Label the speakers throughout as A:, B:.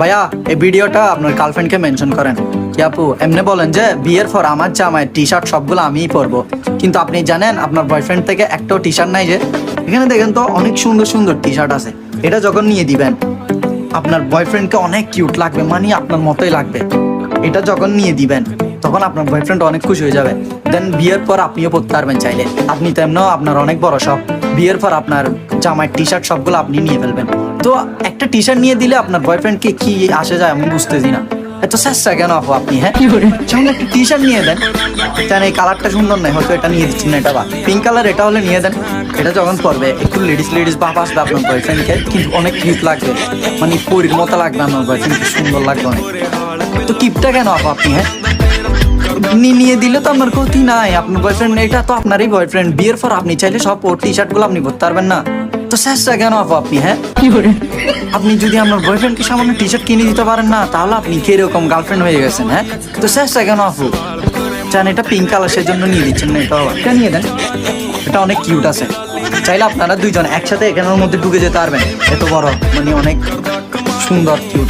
A: ভাইয়া এই ভিডিওটা আপনার গার্লফ্রেন্ডকে মেনশন করেন। কি আপু এমনি বলেন যে বিয়ের পর আমার জামাই টি শার্ট সবগুলো আমিই পরবো, কিন্তু আপনি জানেন আপনার বয়ফ্রেন্ড থেকে একটাও টি শার্ট নাই। যে এখানে দেখেন তো অনেক সুন্দর সুন্দর টি শার্ট আছে, এটা যখন নিয়ে দিবেন আপনার বয়ফ্রেন্ডকে অনেক কিউট লাগবে, মানে আপনার মতোই লাগবে। এটা যখন নিয়ে দিবেন তখন আপনার বয়ফ্রেন্ড অনেক খুশি হয়ে যাবে। দেন বিয়ের পর আপনিও পরতে পারবেন চাইলে। আপনি তো এমনও আপনার অনেক বড় শখ, বিয়ের পর আপনার জামাইয়ের টি শার্ট সবগুলো আপনি নিয়ে ফেলবেন। তো একটা টি শার্ট নিয়ে দিলে আপনার বয়ফ্রেন্ডকে কি আসে যায় আমি বুঝতেছি না। এত চেষ্টা কেন আপু আপনি? হ্যাঁ সামনে একটা টি শার্ট নিয়ে দেন, কেন এই কালারটা সুন্দর নয়, হয়তো এটা নিয়ে দিচ্ছেন না, এটা বা পিঙ্ক কালার, এটা হলে নিয়ে দেন। এটা যখন পরবে একটু লেডিস ভাব আসবে আপনার বয়ফ্রেন্ডকে, কিন্তু অনেক কিউট লাগবে, মানে পরীর মতো লাগবে আপনার বয়ফ্রেন্ডকে, সুন্দর লাগবে অনেক। তো কিপটা কেন আপু আপনি? হ্যাঁ নিয়ে দিলে তো আপনার ক্ষতি নাই, আপনার বয়ফ্রেন্ড এটা তো আপনারই বয়ফ্রেন্ড। বিয়ের পর আপনি চাইলে সব টি শার্ট গুলো আপনি পরতে পারবেন না, তো চেষ্টা কেন আপু আপনি? হ্যাঁ আপনি যদি আপনার বয়ফ্রেন্ডকে সামান্য টি শার্ট কিনে দিতে পারেন না, তাহলে আপনি কিরকম গার্লফ্রেন্ড হয়ে গেছেন? হ্যাঁ তো চেষ্টা কেন আপু? চান এটা পিঙ্ক কালার সেজন্য নিয়ে দিচ্ছেন না, এটা নিয়ে দেন, এটা অনেক কিউট আছে। চাইলে আপনারা দুইজন একসাথে এখানের মধ্যে ঢুকে যেতে পারবেন, এত বড় মানে অনেক সুন্দর কিউট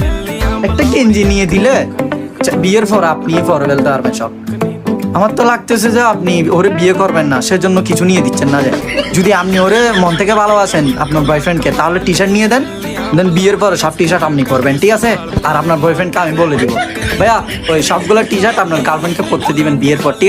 A: একটা গেঞ্জি নিয়ে দিলে বিয়ের পর আপনি পরে ফেলতে পারবেন সব। আমার তো লাগতেছে যে আপনি ওরে বিয়ে করবেন না, সেজন্য কিছু নিয়ে দিচ্ছেন না। যে যদি আপনি ওরে মন থেকে ভালোবাসেন আপনার বয়ফ্রেন্ডকে, তাহলে টি শার্ট নিয়ে দেন, দেন বিয়ের পরে সব টি শার্ট আপনি করবেন, ঠিক আছে? আর আপনার বয়ফ্রেন্ডকে আমি বলে দিব ভাইয়া ওই সবগুলো টি শার্ট আপনার গার্লফ্রেন্ডকে পরতে দিবেন বিয়ের পর, ঠিক আছে?